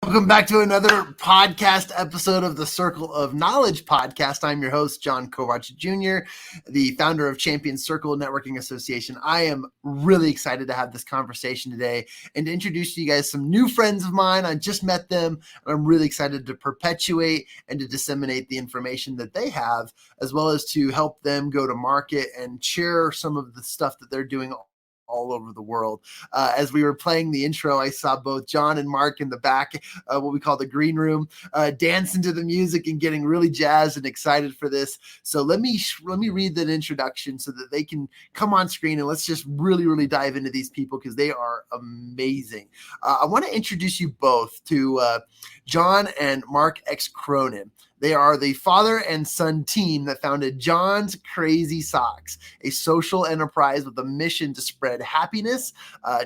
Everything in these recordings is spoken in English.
Welcome back to another podcast episode of the Circle of Knowledge podcast. I'm your host, Jon Kovach Jr., the founder of Champion Circle Networking Association. I am really excited to have this conversation today and to introduce to you guys some new friends of mine. I just met them, and I'm really excited to perpetuate and to disseminate the information that they have, as well as to help them go to market and share some of the stuff that they're doing all over the world. As we were playing the intro, I saw both John and Mark in the back, what we call the green room, dancing to the music and getting really jazzed and excited for this. So let me read that introduction so that they can come on screen, and let's just really dive into these people because they are amazing. I want to introduce you both to John and Mark X. Cronin. They are the father and son team that founded John's Crazy Socks, a social enterprise with a mission to spread happiness.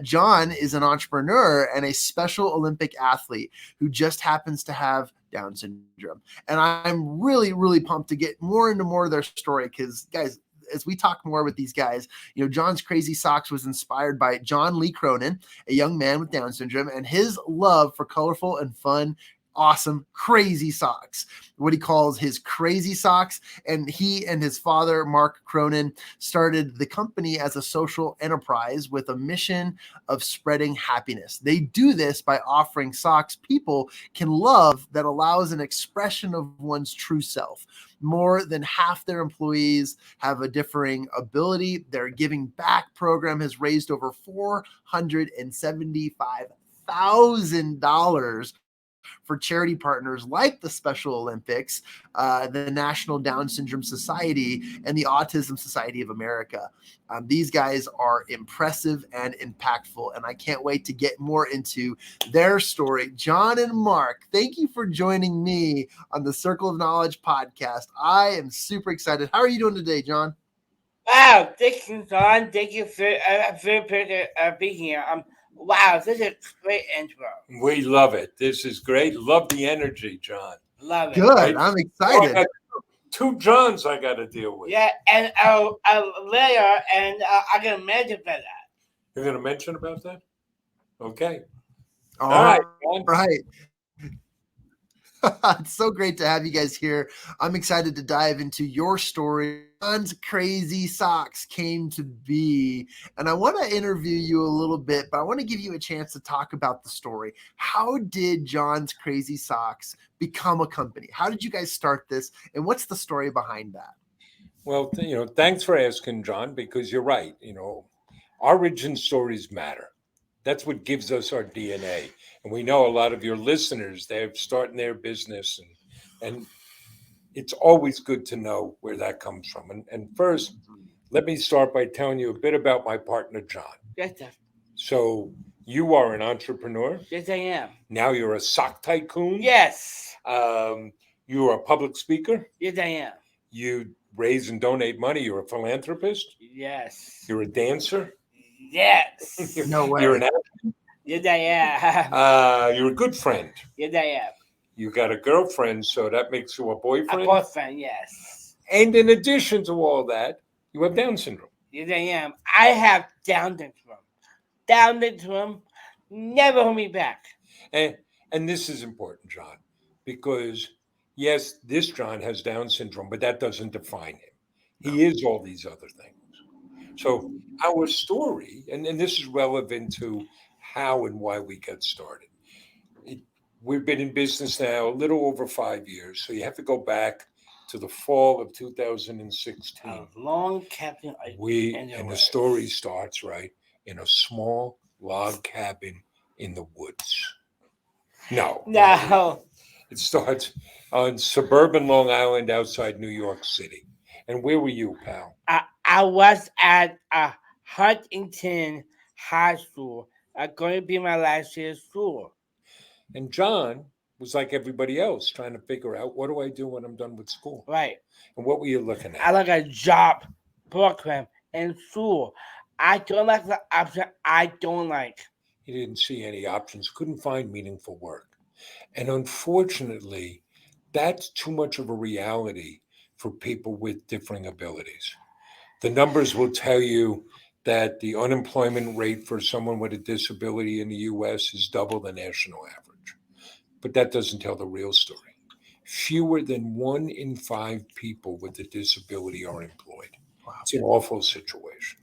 John is an entrepreneur and a Special Olympic athlete who just happens to have Down syndrome. And I'm really pumped to get more into more of their story because, guys, as we talk more with these guys, John's Crazy Socks was inspired by John Lee Cronin, a young man with Down syndrome, and his love for colorful and fun, awesome, crazy socks, what he calls his crazy socks. And he and his father, Mark Cronin, started the company as a social enterprise with a mission of spreading happiness. They do this by offering socks people can love that allows an expression of one's true self. More than half their employees have a differing ability. Their Giving Back program has raised over $475,000 for charity partners like the Special Olympics, the National Down Syndrome Society, and the Autism Society of America. These guys are impressive and impactful, and I can't wait to get more into their story. John and Mark, thank you for joining me on the Circle of Knowledge podcast. I am super excited. How are you doing today, John? Wow, thank you, John. Thank you for being here. Wow, this is a great intro. We love it. This is great. Love the energy, John. Love it. Good. Right? I'm excited. I got two Johns I got to deal with. Yeah, and later, and I'm going to mention about that. You're going to mention about that? Okay. All right. John. Right. It's so great to have you guys here. I'm excited to dive into your story. John's Crazy Socks came to be, and I want to interview you a little bit, but I want to give you a chance to talk about the story. How did John's Crazy Socks become a company? How did you guys start this, and what's the story behind that? Well, thanks for asking, John, because you're right. Origin stories matter. That's what gives us our DNA. And we know a lot of your listeners, they're starting their business, and it's always good to know where that comes from. And first, let me start by telling you a bit about my partner, John. Yes, sir. So you are an entrepreneur. Yes, I am. Now you're a sock tycoon. Yes. You are a public speaker. Yes, I am. You raise and donate money. You're a philanthropist. Yes. You're a dancer. Yes. No way. You're an actor. Yes, I am. You're a good friend. Yes, I am. You got a girlfriend, so that makes you a boyfriend. A boyfriend, yes. And in addition to all that, you have Down syndrome. Yes, I am. I have Down syndrome. Down syndrome never hold me back. And this is important, John, because yes, this John has Down syndrome, but that doesn't define him. He is all these other things. So our story, and this is relevant to how and why we got started. We've been in business now a little over 5 years, so you have to go back to the fall of 2016. A long cabin. And the story starts right in a small log cabin in the woods. No. It starts on suburban Long Island outside New York City. And where were you, pal? I was at Huntington High School. Going to be my last year of school. And John was like everybody else, trying to figure out, what do I do when I'm done with school? Right. And what were you looking at? I like a job program in school. I don't like the option I don't like. He didn't see any options, couldn't find meaningful work. And unfortunately, that's too much of a reality for people with differing abilities. The numbers will tell you that the unemployment rate for someone with a disability in the U.S. is double the national average. but that doesn't tell the real story. Fewer than 1 in 5 people with a disability are employed. Wow. It's an awful situation.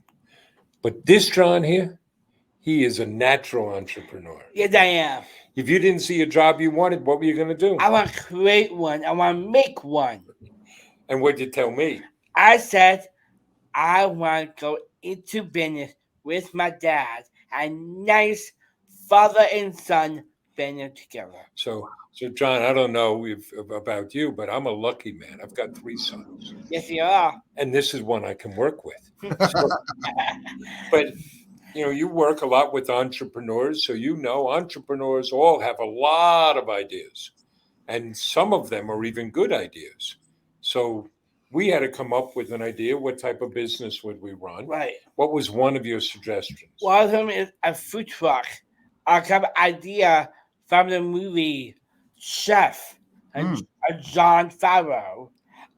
But this John here, he is a natural entrepreneur. Yes, I am. If you didn't see a job you wanted, what were you going to do? I want to create one. I want to make one. And what'd you tell me? I said I want to go into business with my dad. A nice father and son business together. So John, I don't know about you, but I'm a lucky man. I've got 3 sons. Yes, you are. And this is one I can work with. So, but you work a lot with entrepreneurs, so entrepreneurs all have a lot of ideas, and some of them are even good ideas. So we had to come up with an idea. What type of business would we run? Right. What was one of your suggestions? One of them is a food truck. I got an idea from the movie Chef, John Favreau.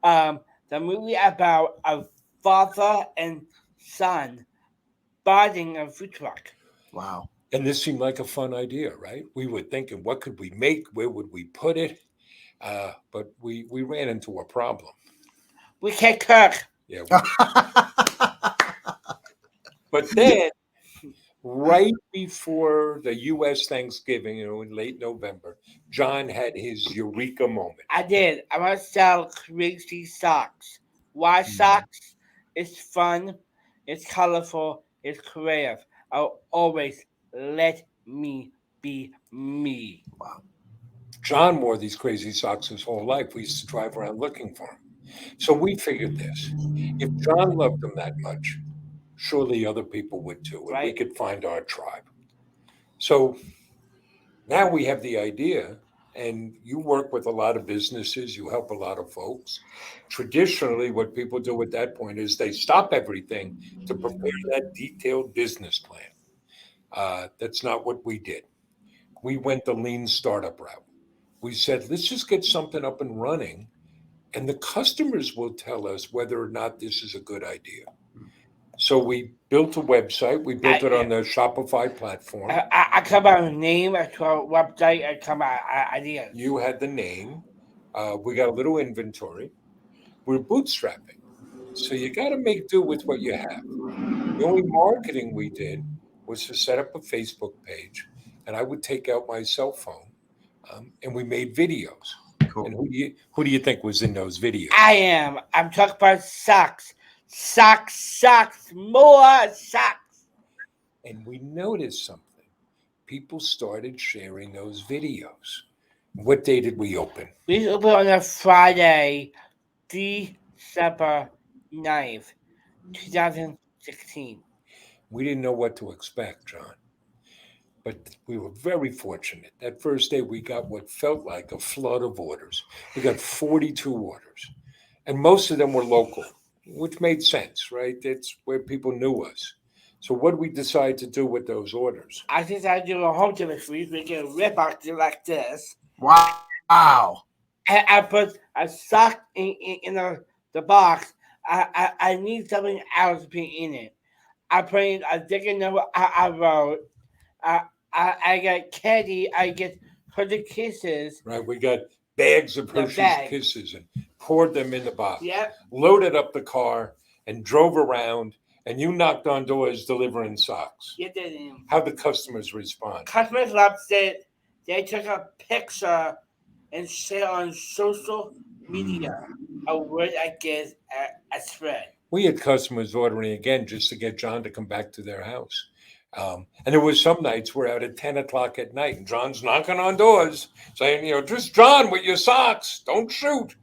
The movie about a father and son buying a food truck. Wow. And this seemed like a fun idea, right? We were thinking, what could we make? Where would we put it? But we ran into a problem. We can't cook. Yeah. But then, right before the U.S. Thanksgiving, in late November, John had his eureka moment. I did. I want to sell crazy socks. Why socks? It's fun. It's colorful. It's creative. I'll always let me be me. Wow. John wore these crazy socks his whole life. We used to drive around looking for them. So we figured this. If John loved them that much, surely other people would too, and Right. we could find our tribe. So now we have the idea, and you work with a lot of businesses, you help a lot of folks. Traditionally, what people do at that point is they stop everything to prepare that detailed business plan. That's not what we did. We went the lean startup route. We said, let's just get something up and running, and the customers will tell us whether or not this is a good idea. So we built a website. We built it on the Shopify platform. I come out with a name, I come out with a website, I come out with ideas. You had the name. We got a little inventory. We're bootstrapping. So you got to make do with what you have. The only marketing we did was to set up a Facebook page, and I would take out my cell phone, and we made videos. Cool. And who do you think was in those videos? I am. I'm talking about socks. Socks, more socks. And we noticed something. People started sharing those videos. What day did we open? We opened on a Friday, December 9th, 2016. We didn't know what to expect, John. But we were very fortunate. That first day, we got what felt like a flood of orders. We got 42 orders. And most of them were local, which made sense, right? It's where people knew us. So what did we decide to do with those orders? I decided to do a home delivery. We get a rip box like this. Wow. And I put a sock in the box. I need something else to put in it. I put in a different number I wrote. I got candy. I get Hershey Kisses. Right, we got bags of Hershey's Kisses and poured them in the box. Yep. Loaded up the car and drove around, and you knocked on doors delivering socks. You did. How'd the customers respond? Customers loved it. They took a picture and shared on social media. A word I guess a spread. We had customers ordering again just to get John to come back to their house. And there was some nights we're out at 10 o'clock at night, and John's knocking on doors saying, just John with your socks, don't shoot.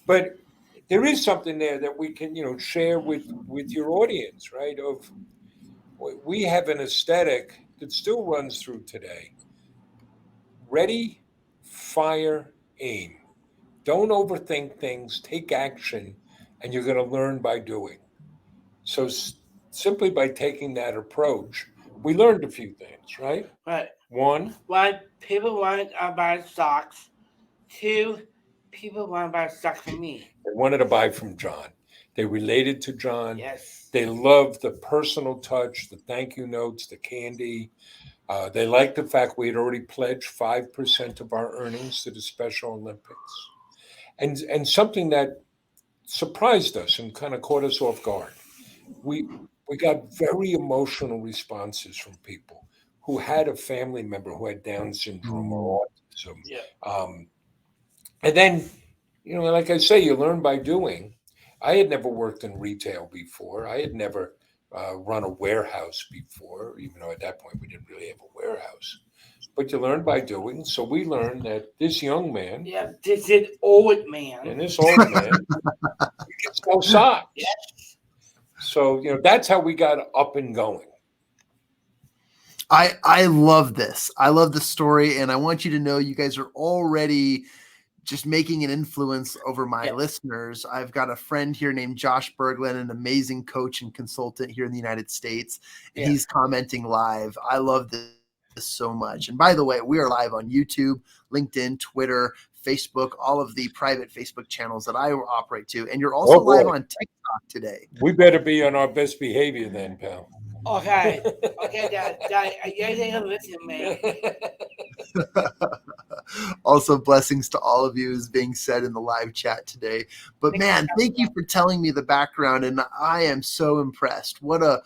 But there is something there that we can, share with your audience, right? We have an aesthetic that still runs through today. Ready, fire, aim. Don't overthink things, take action, and you're going to learn by doing. So simply by taking that approach, we learned a few things, right? Right. One, people want to buy socks. Two, people want to buy socks from me. they wanted to buy from John. They related to John. Yes. They loved the personal touch, the thank you notes, the candy. They liked the fact we had already pledged 5% of our earnings to the Special Olympics. And something that surprised us and kind of caught us off guard. We got very emotional responses from people who had a family member who had Down syndrome or autism. Yeah. And then, like I say, you learn by doing. I had never worked in retail before. I had never run a warehouse before, even though at that point we didn't really have a warehouse. But you learn by doing. So we learned that this young man, Yeah, this is old man. and this old man, he can sell socks. Yes. So, that's how we got up and going. I love this. I love the story, and I want you to know you guys are already just making an influence over my listeners. I've got a friend here named Josh Berglund, an amazing coach and consultant here in the United States, and he's commenting live. I love this so much. And by the way, we are live on YouTube, LinkedIn, Twitter, Facebook, all of the private Facebook channels that I operate to. And you're also live on TikTok today. We better be on our best behavior then, pal. Okay, Dad, you listen, man. Also, blessings to all of you is being said in the live chat today. But man, thank you for telling me the background, and I am so impressed. What a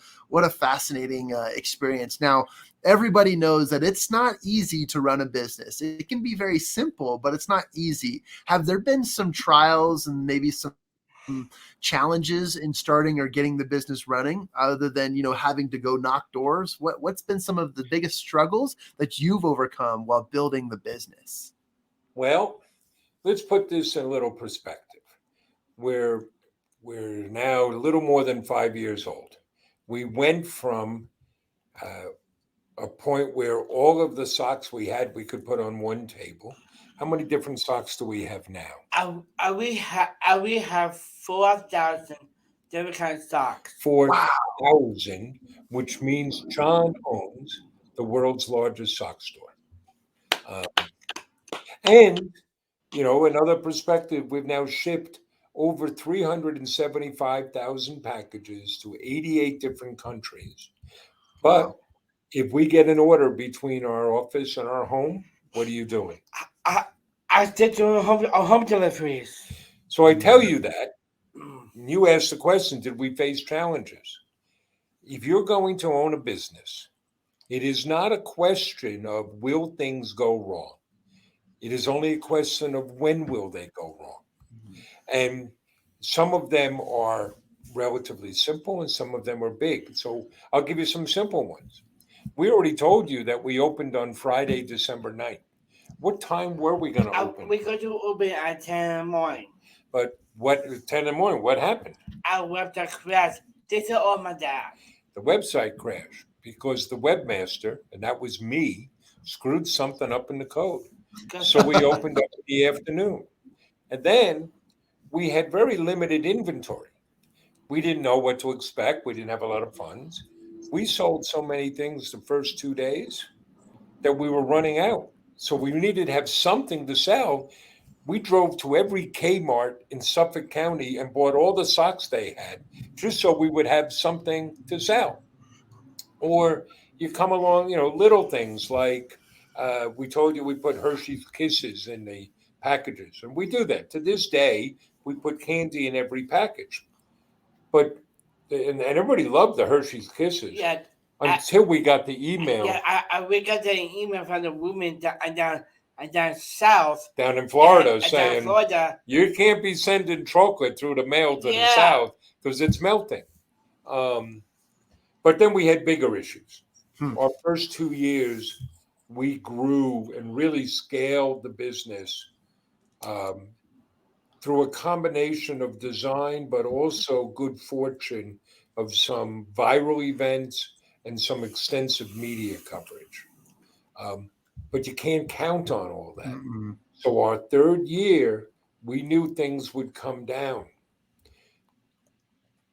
fascinating experience. Now, everybody knows that it's not easy to run a business. It can be very simple, but it's not easy. Have there been some trials and maybe some challenges in starting or getting the business running, other than having to go knock doors? What's been some of the biggest struggles that you've overcome while building the business? Well, let's put this in a little perspective. We're now a little more than 5 years old. We went from a point where all of the socks we had we could put on one table. How many different socks do we have now? We have 4,000 different kinds of socks. 4,000, which means John owns the world's largest sock store. And, another perspective, we've now shipped over 375,000 packages to 88 different countries. But if we get an order between our office and our home, what are you doing? I did do home deliveries. So I tell you that. You asked the question, did we face challenges? If you're going to own a business, it is not a question of will things go wrong. It is only a question of when will they go wrong. And some of them are relatively simple and some of them are big. So I'll give you some simple ones. We already told you that we opened on Friday, December 9th. What time were we going to open? We're going to open at 10 in the morning. But 10 in the morning, what happened? Our website crashed. This is all my dad. The website crashed because the webmaster, and that was me, screwed something up in the code. So we opened up in the afternoon. And then we had very limited inventory. We didn't know what to expect. We didn't have a lot of funds. We sold so many things the first 2 days that we were running out. So we needed to have something to sell. We drove to every Kmart in Suffolk County and bought all the socks they had just so we would have something to sell. Or you come along, little things like we told you we put Hershey's Kisses in the packages. And we do that. To this day, we put candy in every package. But and everybody loved the Hershey's Kisses. Yeah. Until we got the email. Yeah, we got the email from the woman down south. Down in Florida saying, down Florida, you can't be sending chocolate through the mail to the south because it's melting. But then we had bigger issues. Our first 2 years, we grew and really scaled the business through a combination of design, but also good fortune of some viral events and some extensive media coverage. But you can't count on all that. Mm-hmm. So our third year, we knew things would come down.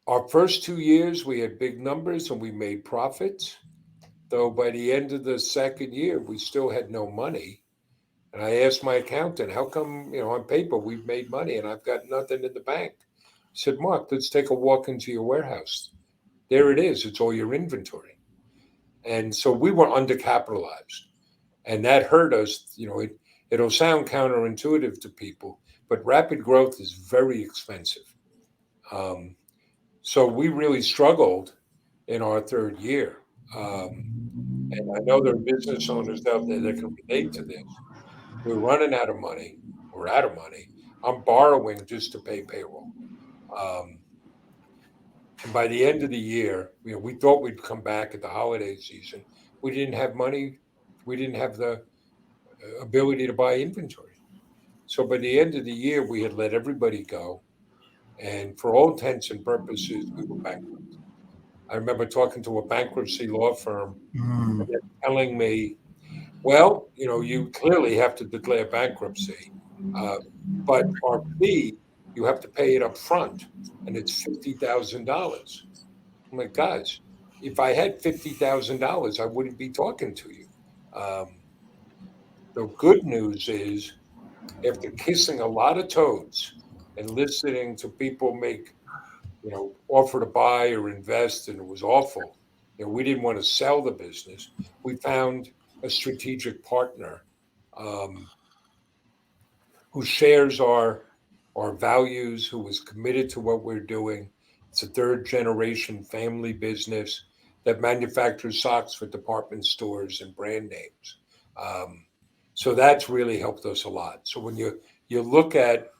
Our first 2 years, we had big numbers and we made profits. Though by the end of the second year, we still had no money. And I asked my accountant, how come, on paper we've made money and I've got nothing in the bank? He said, Mark, let's take a walk into your warehouse. There it is. It's all your inventory. And so we were undercapitalized. And that hurt us. It'll sound counterintuitive to people, but rapid growth is very expensive. So we really struggled in our third year. And I know there are business owners out there that can relate to this. We're running out of money. We're out of money. I'm borrowing just to pay payroll. And by the end of the year, we thought we'd come back at the holiday season. We didn't have money. We didn't have the ability to buy inventory. So by the end of the year, we had let everybody go. And for all intents and purposes, we were bankrupt. I remember talking to a bankruptcy law firm and they're telling me, well, you clearly have to declare bankruptcy, but our fee, you have to pay it up front, and it's $50,000. I'm like, guys, if I had $50,000, I wouldn't be talking to you. The good news is, after kissing a lot of toads and listening to people make, offer to buy or invest, and it was awful. We didn't want to sell the business. We found a strategic partner who shares our values, who was committed to what we're doing. It's a third generation family business that manufactures socks for department stores and brand names. So that's really helped us a lot. So when you look at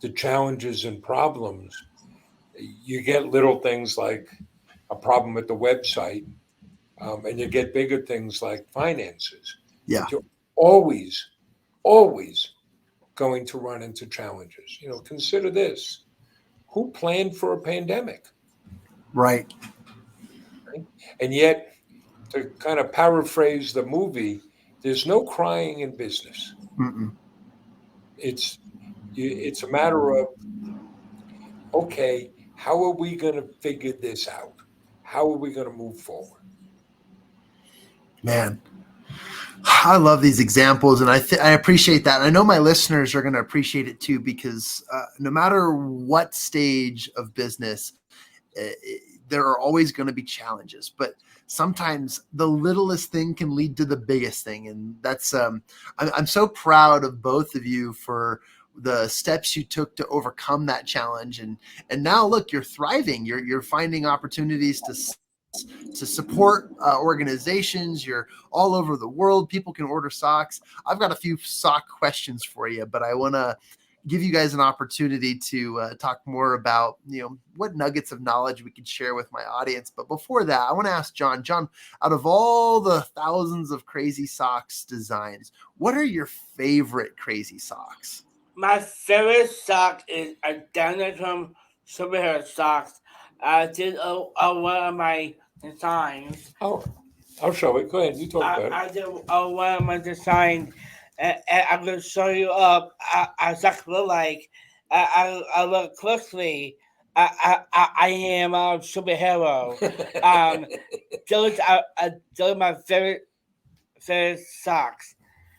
the challenges and problems, you get little things like a problem with the website, and you get bigger things like finances. Yeah. But you're always going to run into challenges. Consider this. Who planned for a pandemic? Right. And yet, to kind of paraphrase the movie, there's no crying in business. Mm-mm. It's a matter of, okay, how are we going to figure this out? How are we going to move forward? Man, I love these examples, and I appreciate that. And I know my listeners are going to appreciate it too, because no matter what stage of business, there are always going to be challenges, but sometimes the littlest thing can lead to the biggest thing. And that's, I'm so proud of both of you for the steps you took to overcome that challenge. And now look, you're thriving. You're finding opportunities to support organizations. You're all over the world. People can order socks. I've got a few sock questions for you, but I want to give you guys an opportunity to talk more about, what nuggets of knowledge we could share with my audience. But before that, I want to ask John, out of all the thousands of crazy socks designs, what are your favorite crazy socks? My favorite sock is a Dynatron superhero socks. I did one of my designs. Oh, I'll show it. Go ahead. You talk about it. I did one of my designs. And I'm going to show you up exactly look like. I look closely. I am a superhero. Those are my favorite socks.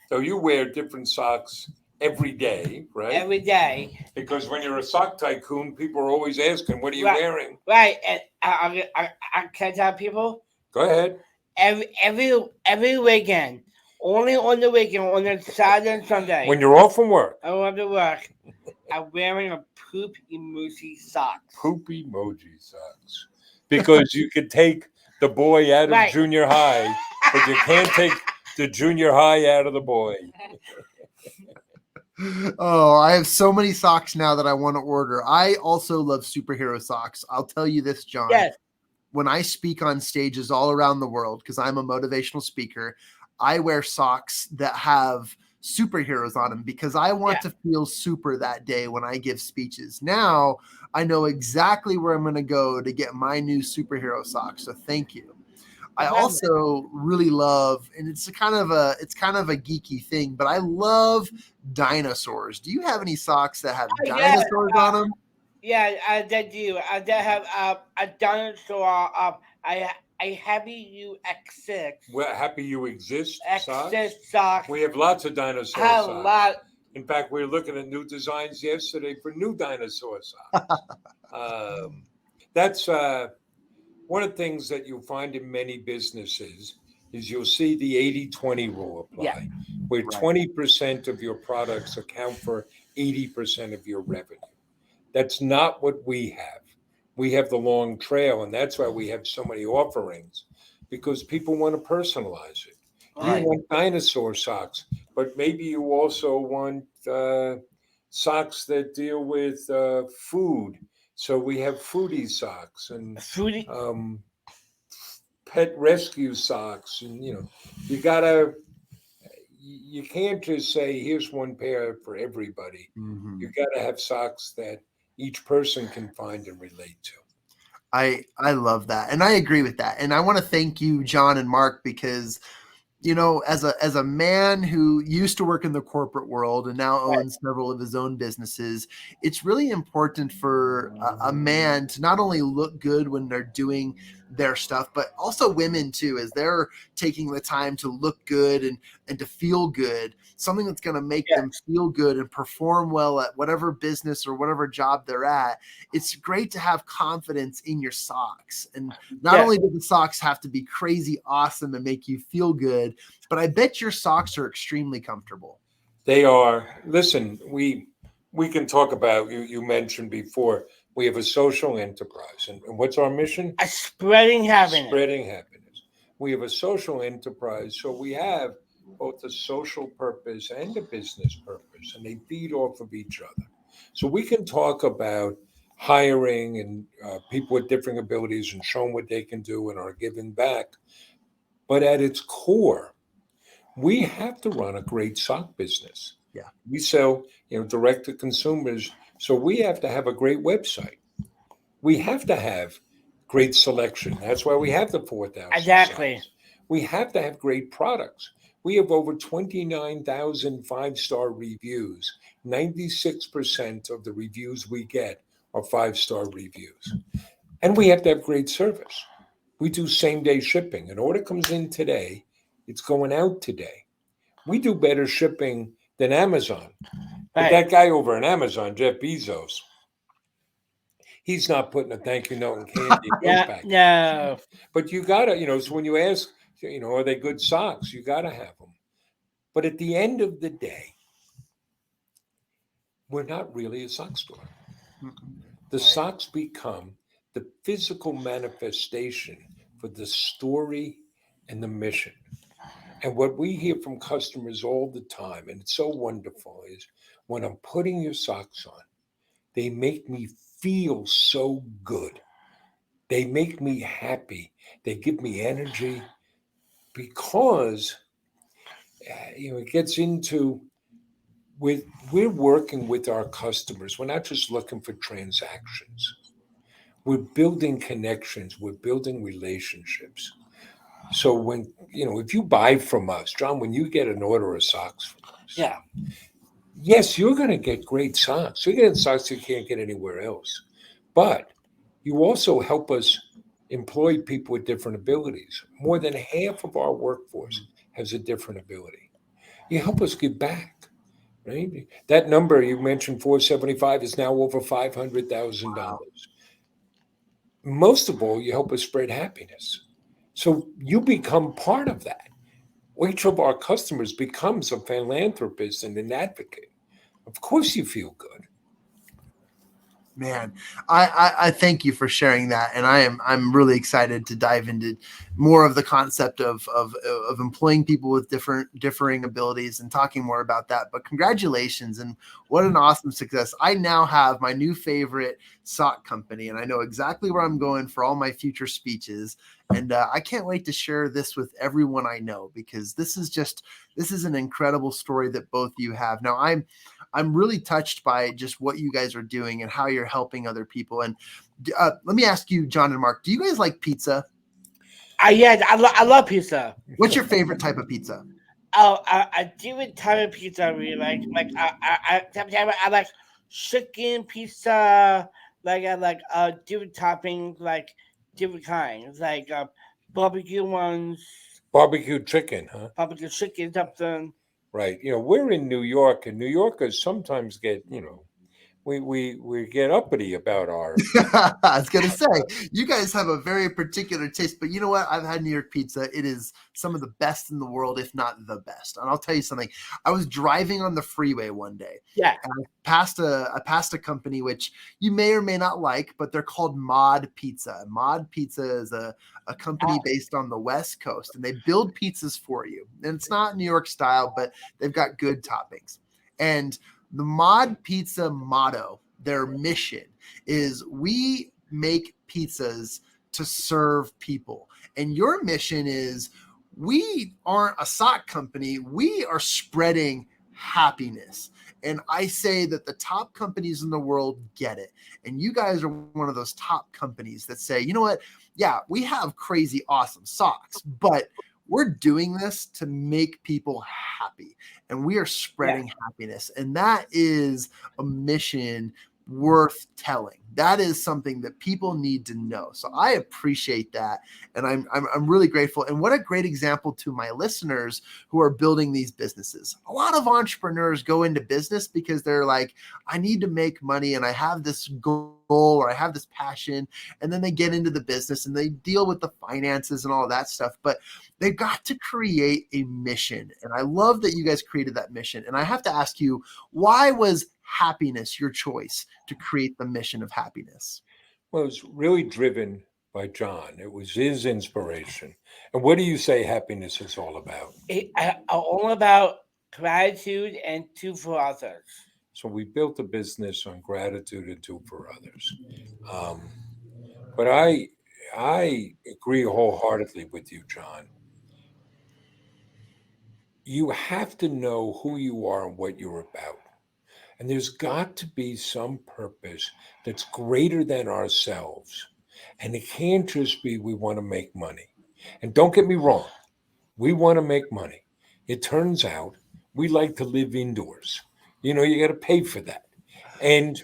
So you wear different socks every day, right? Every day. Because when you're a sock tycoon, people are always asking, what are you wearing? Right. And I can tell people. Go ahead. Every weekend. Only on the weekend, on the Saturday and Sunday. When you're off from work. I off from work. I'm wearing a poop emoji socks. Poop emoji socks. Because you could take the boy out of junior high, but you can't take the junior high out of the boy. Oh, I have so many socks now that I want to order. I also love superhero socks. I'll tell you this, John. Yes. When I speak on stages all around the world, because I'm a motivational speaker, I wear socks that have superheroes on them because I want to feel super that day when I give speeches. Now I know exactly where I'm going to go to get my new superhero socks. So thank you. I also really love, and it's kind of a geeky thing, but I love dinosaurs. Do you have any socks that have dinosaurs on them? Yeah, I do. I do have a dinosaur. A Happy You Exist. Well, Happy You Exist socks. We have lots of dinosaur I have socks. a lot. In fact, we were looking at new designs yesterday for new dinosaur socks. That's one of the things that you'll find in many businesses is you'll see the 80-20 rule apply, Yeah. where Right. 20% of your products account for 80% of your revenue. That's not what we have. We have the long trail, and that's why we have so many offerings, because people want to personalize it. Right. You want dinosaur socks, but maybe you also want socks that deal with food. So we have foodie socks and Foodie. pet rescue socks, and you can't just say here's one pair for everybody. Mhm. You got to have socks that each person can find and relate to. I love that, and I agree with that. And I want to thank you, John and Mark, because as a man who used to work in the corporate world and now owns several of his own businesses, it's really important for a man to not only look good when they're doing their stuff, but also women too, as they're taking the time to look good and to feel good, something that's going to make them feel good and perform well at whatever business or whatever job they're at. It's great to have confidence in your socks. And not only do the socks have to be crazy awesome and make you feel good, but I bet your socks are extremely comfortable. They are. Listen, we can talk about, you mentioned before, we have a social enterprise. And what's our mission? Spreading happiness. Spreading happiness. We have a social enterprise. So we have both a social purpose and a business purpose, and they feed off of each other. So we can talk about hiring and people with different abilities and showing what they can do and are giving back. But at its core, we have to run a great sock business. Yeah. We sell, direct to consumers. So we have to have a great website. We have to have great selection. That's why we have the 4,000. Exactly. Socks. We have to have great products. We have over 29,000 five-star reviews. 96% of the reviews we get are five-star reviews. And we have to have great service. We do same-day shipping. An order comes in today, it's going out today. We do better shipping than Amazon. But that guy over in Amazon, Jeff Bezos, he's not putting a thank you note and candy back. No. But you got to, so when you ask, are they good socks? You got to have them. But at the end of the day, we're not really a sock store. The socks become the physical manifestation for the story and the mission. And what we hear from customers all the time, and it's so wonderful, is when I'm putting your socks on, they make me feel so good. They make me happy. They give me energy because, it gets into, we're working with our customers. We're not just looking for transactions. We're building connections. We're building relationships. So when, if you buy from us, John, when you get an order of socks from us, yes, you're going to get great socks. You're getting socks you can't get anywhere else. But you also help us employ people with different abilities. More than half of our workforce has a different ability. You help us give back, right? That number you mentioned, 475, is now over $500,000. Wow. Most of all, you help us spread happiness. So you become part of that. Each of our customers becomes a philanthropist and an advocate. Of course you feel good. Man, I thank you for sharing that, and I'm really excited to dive into more of the concept of employing people with differing abilities and talking more about that. But congratulations, and what an awesome success! I now have my new favorite sock company, and I know exactly where I'm going for all my future speeches. And I can't wait to share this with everyone I know, because this is an incredible story that both you have. Now I'm really touched by just what you guys are doing and how you're helping other people. And let me ask you, John and Mark, do you guys like pizza? I love pizza. What's your favorite type of pizza? Oh, I different type of pizza I really like. Like I like chicken pizza. Like I like different toppings, like different kinds, like barbecue ones. Barbecue chicken, huh? Barbecue chicken, something. right? We're in New York, and New Yorkers sometimes get, we get uppity about our. I was gonna say, you guys have a very particular taste, but you know what? I've had New York pizza. It is some of the best in the world, if not the best. And I'll tell you something. I was driving on the freeway one day. Yeah. And I passed a company which you may or may not like, but they're called Mod Pizza. Mod Pizza is a company based on the West Coast, and they build pizzas for you. And it's not New York style, but they've got good toppings. And the Mod Pizza motto, their mission, is we make pizzas to serve people. And your mission is we aren't a sock company. We are spreading happiness. And I say that the top companies in the world get it. And you guys are one of those top companies that say, you know what? Yeah, we have crazy, awesome socks, but we're doing this to make people happy. And we are spreading happiness. And that is a mission worth telling. That is something that people need to know. So I appreciate that, and I'm really grateful. And what a great example to my listeners who are building these businesses. A lot of entrepreneurs go into business because they're like, I need to make money, and I have this goal or I have this passion, and then they get into the business and they deal with the finances and all that stuff. But they've got to create a mission, and I love that you guys created that mission. And I have to ask you, why was happiness your choice to create the mission of happiness? Well, it was really driven by John. It was his inspiration. And what do you say happiness is all about? All about gratitude and do for others. So we built a business on gratitude and do for others. But I agree wholeheartedly with you, John. You have to know who you are and what you're about. And there's got to be some purpose that's greater than ourselves. And it can't just be we want to make money. And don't get me wrong, we want to make money. It turns out we like to live indoors. You got to pay for that. And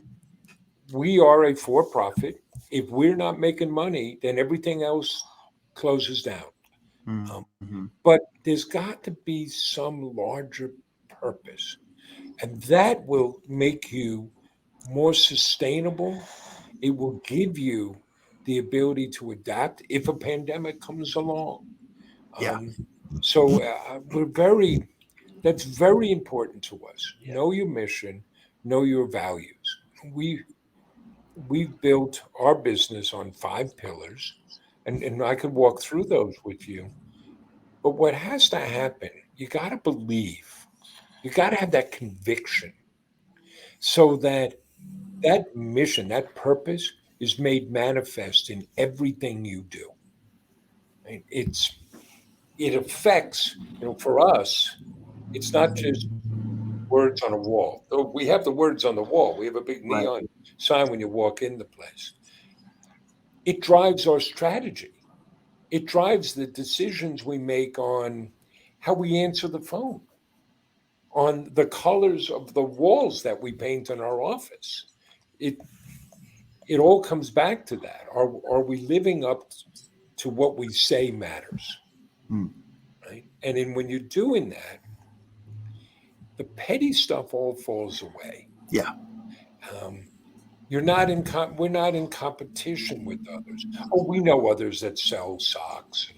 we are a for-profit. If we're not making money, then everything else closes down. But there's got to be some larger purpose. And that will make you more sustainable. It will give you the ability to adapt if a pandemic comes along. Yeah. So that's very important to us. Know your mission, know your values. We've built our business on 5 pillars, and I could walk through those with you. But what has to happen, you got to believe. You got to have that conviction so that mission, that purpose is made manifest in everything you do. And it affects, for us, it's not just words on a wall. Though we have the words on the wall. We have a big neon sign when you walk in the place. It drives our strategy. It drives the decisions we make on how we answer the phone, on the colors of the walls that we paint in our office. It all comes back to that. Are we living up to what we say matters? Right? And when you're doing that, the petty stuff all falls away. Yeah. We're not in competition with others. Oh, we know others that sell socks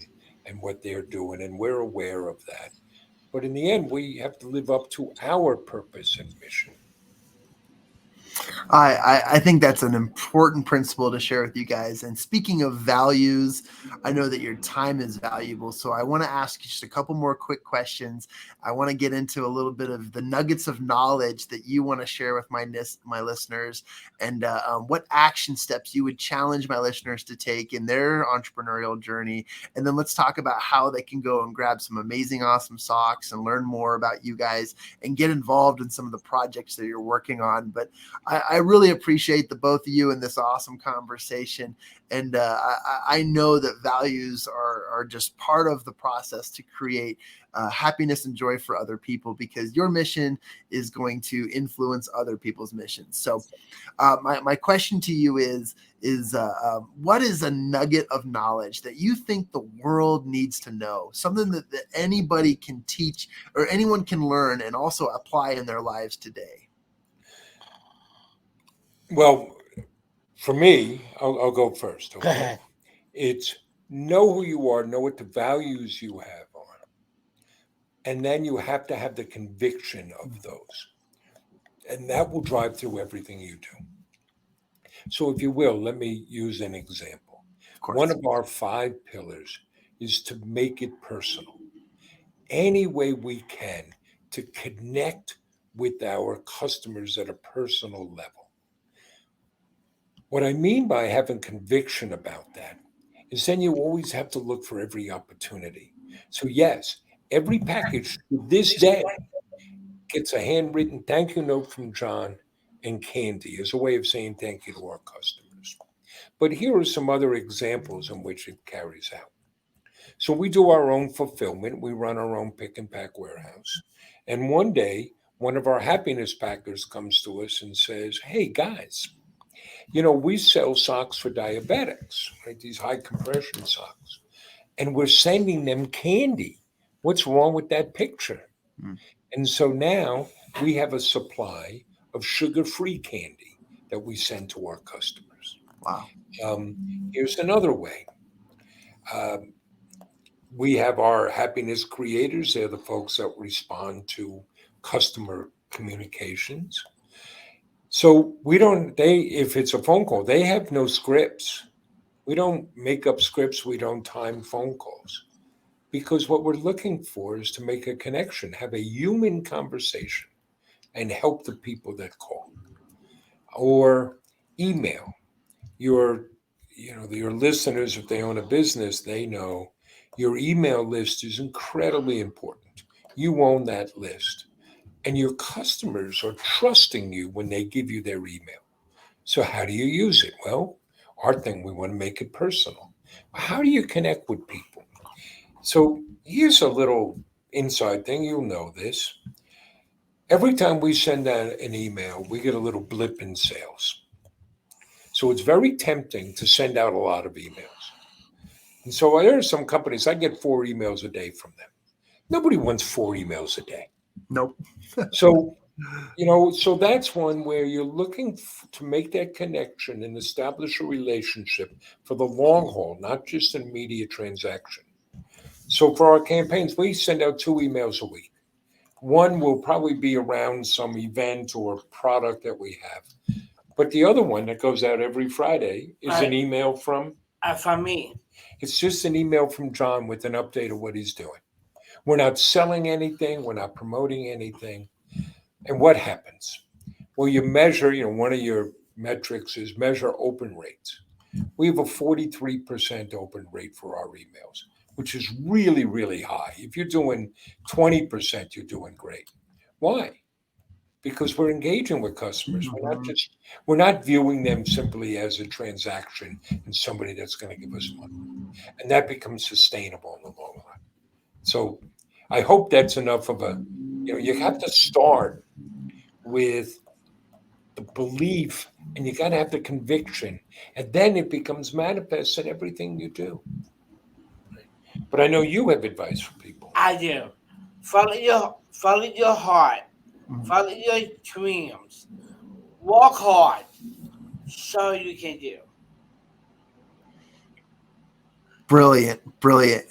and what they're doing, and we're aware of that. But in the end, we have to live up to our purpose and mission. I think that's an important principle to share with you guys. And speaking of values, I know that your time is valuable. So I want to ask you just a couple more quick questions. I want to get into a little bit of the nuggets of knowledge that you want to share with my listeners, and what action steps you would challenge my listeners to take in their entrepreneurial journey. And then let's talk about how they can go and grab some amazing, awesome socks and learn more about you guys and get involved in some of the projects that you're working on. But I really appreciate the both of you in this awesome conversation. And I know that values are just part of the process to create happiness and joy for other people, because your mission is going to influence other people's missions. So my question to you is what is a nugget of knowledge that you think the world needs to know? Something that anybody can teach or anyone can learn and also apply in their lives today? Well, for me, I'll go first. Go Okay. ahead. It's know who you are, know what the values you have are, and then you have to have the conviction of those. And that will drive through everything you do. So if you will, let me use an example. Of course. One of our 5 pillars is to make it personal. Any way we can to connect with our customers at a personal level. What I mean by having conviction about that is then you always have to look for every opportunity. So yes, every package to this day gets a handwritten thank you note from John and candy as a way of saying thank you to our customers. But here are some other examples in which it carries out. So we do our own fulfillment. We run our own pick and pack warehouse. And one day, one of our happiness packers comes to us and says, hey guys, we sell socks for diabetics, right? These high compression socks. And we're sending them candy. What's wrong with that picture? Mm. And so now we have a supply of sugar-free candy that we send to our customers. Wow. Here's another way. We have our happiness creators. They're the folks that respond to customer communications. So if it's a phone call, they have no scripts. We don't make up scripts. We don't time phone calls, because what we're looking for is to make a connection, have a human conversation, and help the people that call. Or email. Your listeners, if they own a business, they know your email list is incredibly important. You own that list. And your customers are trusting you when they give you their email. So how do you use it? Well, our thing, we want to make it personal. How do you connect with people? So here's a little inside thing. You'll know this. Every time we send out an email, we get a little blip in sales. So it's very tempting to send out a lot of emails. And so there are some companies, I get 4 emails a day from them. Nobody wants 4 emails a day. Nope. So, so that's one where you're looking to make that connection and establish a relationship for the long haul, not just an immediate transaction. So for our campaigns, we send out 2 emails a week. One will probably be around some event or product that we have. But the other one that goes out every Friday is an email from me. It's just an email from John with an update of what he's doing. We're not selling anything. We're not promoting anything. And what happens? Well, you measure, one of your metrics is measure open rates. We have a 43% open rate for our emails, which is really, really high. If you're doing 20%, you're doing great. Why? Because we're engaging with customers. Mm-hmm. We're not viewing them simply as a transaction and somebody that's going to give us money. And that becomes sustainable in the long run. So I hope that's enough of you have to start with the belief and you got to have the conviction, and then it becomes manifest in everything you do. But I know you have advice for people. I do. Follow your heart. Follow your dreams. Work hard. So you can do. Brilliant.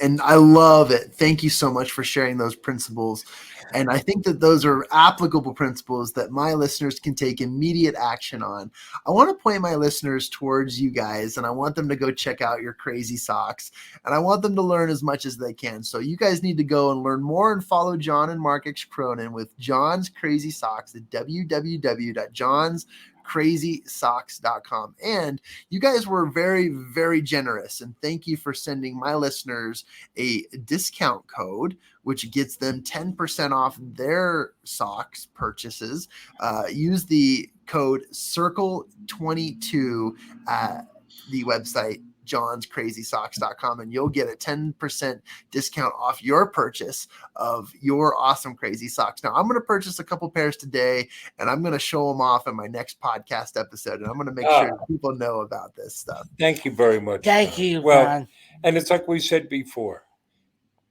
And I love it. Thank you so much for sharing those principles. And I think that those are applicable principles that my listeners can take immediate action on. I want to point my listeners towards you guys, and I want them to go check out your crazy socks, and I want them to learn as much as they can. So you guys need to go and learn more and follow John and Mark X. Cronin with John's Crazy Socks at www.johns johncrazysocks.com. And you guys were very, very generous. And thank you for sending my listeners a discount code, which gets them 10% off their socks purchases. Use the code CIRCLE22 at the website johnscrazysocks.com, and you'll get a 10% discount off your purchase of your awesome crazy socks. Now, I'm going to purchase a couple pairs today, and I'm going to show them off in my next podcast episode, and I'm going to make sure people know about this stuff. Thank you very much. Thank you, Well, Ron. and it's like we said before,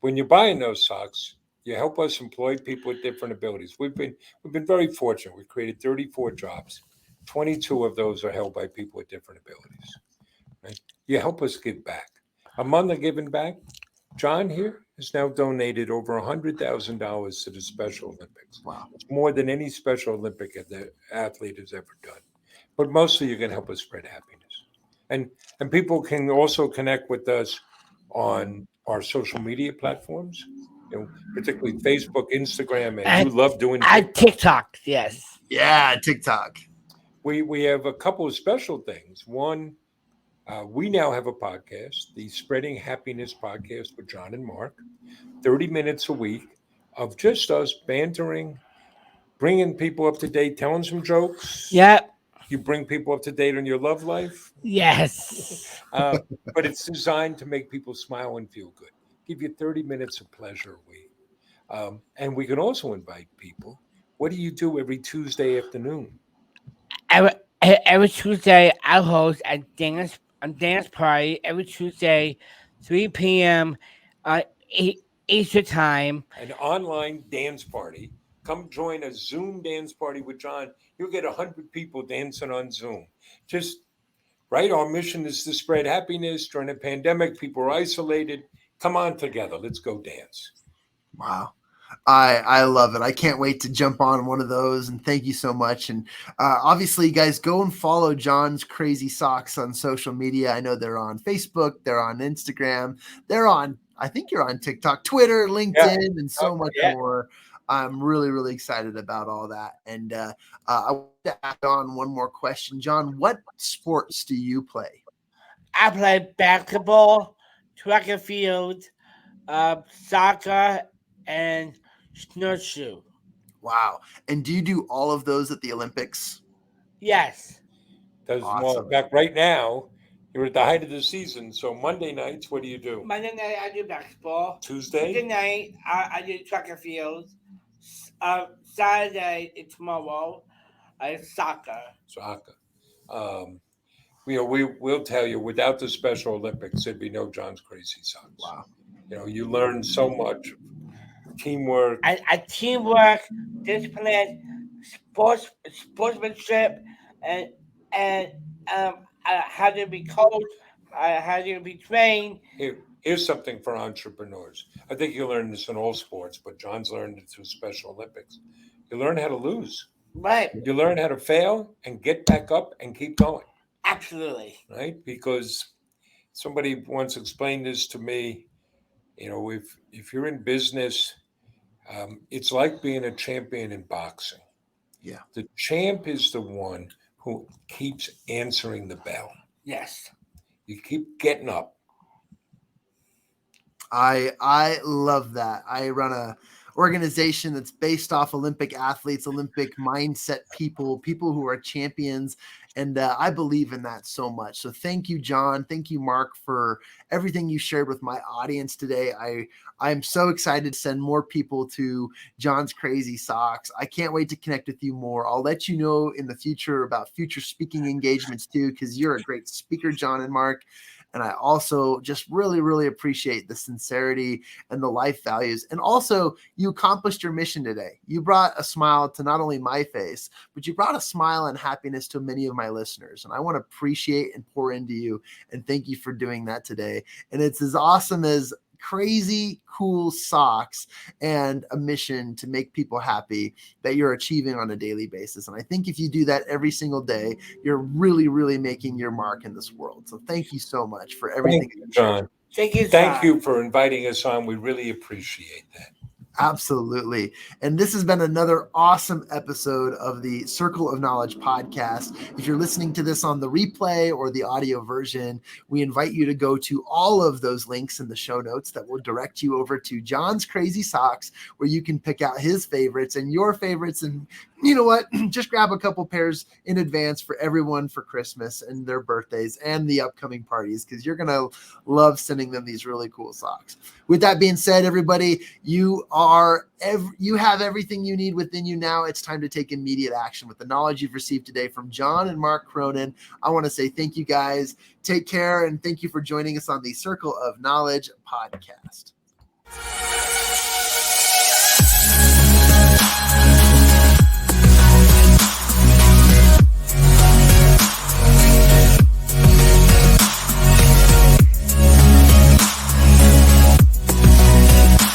when you're buying those socks, you help us employ people with different abilities. We've been very fortunate. We created 34 jobs. 22 of those are held by people with different abilities. Right? You help us give back. Among the giving back, John here has now donated over $100,000 to the Special Olympics. Wow. It's more than any Special Olympic athlete has ever done. But mostly you can help us spread happiness. And people can also connect with us on our social media platforms, particularly Facebook, Instagram, and you love doing TikTok, yes. Yeah, TikTok. We have a couple of special things. One, we now have a podcast, the Spreading Happiness podcast with John and Mark, 30 minutes a week of just us bantering, bringing people up to date, telling some jokes. Yep. You bring people up to date on your love life. Yes. But it's designed to make people smile and feel good. Give you 30 minutes of pleasure a week. And we can also invite people. What do you do every Tuesday afternoon? Every Tuesday, I host a dance party every Tuesday, 3 p.m. Eastern time. An online dance party. Come join a Zoom dance party with John. You'll get 100 people dancing on Zoom. Just, right? Our mission is to spread happiness during a pandemic. People are isolated. Come on together. Let's go dance. Wow. I love it. I can't wait to jump on one of those, and thank you so much. And obviously, guys, go and follow John's Crazy Socks on social media. I know they're on Facebook, they're on Instagram, I think you're on TikTok, Twitter, LinkedIn, and so much more. I'm really, really excited about all that. And I want to add on one more question. John, what sports do you play? I play basketball, track and field, soccer, and snowshoe. Wow. And do you do all of those at the Olympics? Yes. Awesome. Back right now, you're at the height of the season. So Monday nights, what do you do? Monday night, I do basketball. Tuesday? Tuesday night, I do track and field. Saturday, it's tomorrow, soccer. Soccer. We'll tell you, without the Special Olympics, there'd be no John's Crazy Socks. Wow. You learn so much. Teamwork. Teamwork, discipline, sportsmanship, and how to be coached, how to be trained. Here's something for entrepreneurs. I think you learn this in all sports, but John's learned it through Special Olympics. You learn how to lose. Right. You learn how to fail and get back up and keep going. Absolutely. Right? Because somebody once explained this to me. If you're in business, it's like being a champion in boxing. Yeah. The champ is the one who keeps answering the bell. Yes. You keep getting up. I love that. I run a organization that's based off Olympic athletes, Olympic mindset people who are champions. And I believe in that so much. So thank you, John. Thank you, Mark, for everything you shared with my audience today. I'm so excited to send more people to John's Crazy Socks. I can't wait to connect with you more. I'll let you know in the future about future speaking engagements too, because you're a great speaker, John and Mark. And I also just really, really appreciate the sincerity and the life values. And also, you accomplished your mission today. You brought a smile to not only my face, but you brought a smile and happiness to many of my listeners. And I want to appreciate and pour into you. And thank you for doing that today. And it's as awesome as crazy cool socks and a mission to make people happy that you're achieving on a daily basis. And I think if you do that every single day, you're really, really making your mark in this world. So thank you so much for everything. Thank you, John. Thank you, John. Thank you for inviting us on. We really appreciate that. Absolutely. And this has been another awesome episode of the Circle of Knowledge podcast. If you're listening to this on the replay or the audio version, we invite you to go to all of those links in the show notes that will direct you over to John's Crazy Socks, where you can pick out his favorites and your favorites. And you know what? Just grab a couple pairs in advance for everyone for Christmas and their birthdays and the upcoming parties, because you're going to love sending them these really cool socks. With that being said, everybody, you have everything you need within you now. It's time to take immediate action with the knowledge you've received today from John and Mark Cronin. I want to say thank you guys. Take care, and thank you for joining us on the Circle of Knowledge podcast.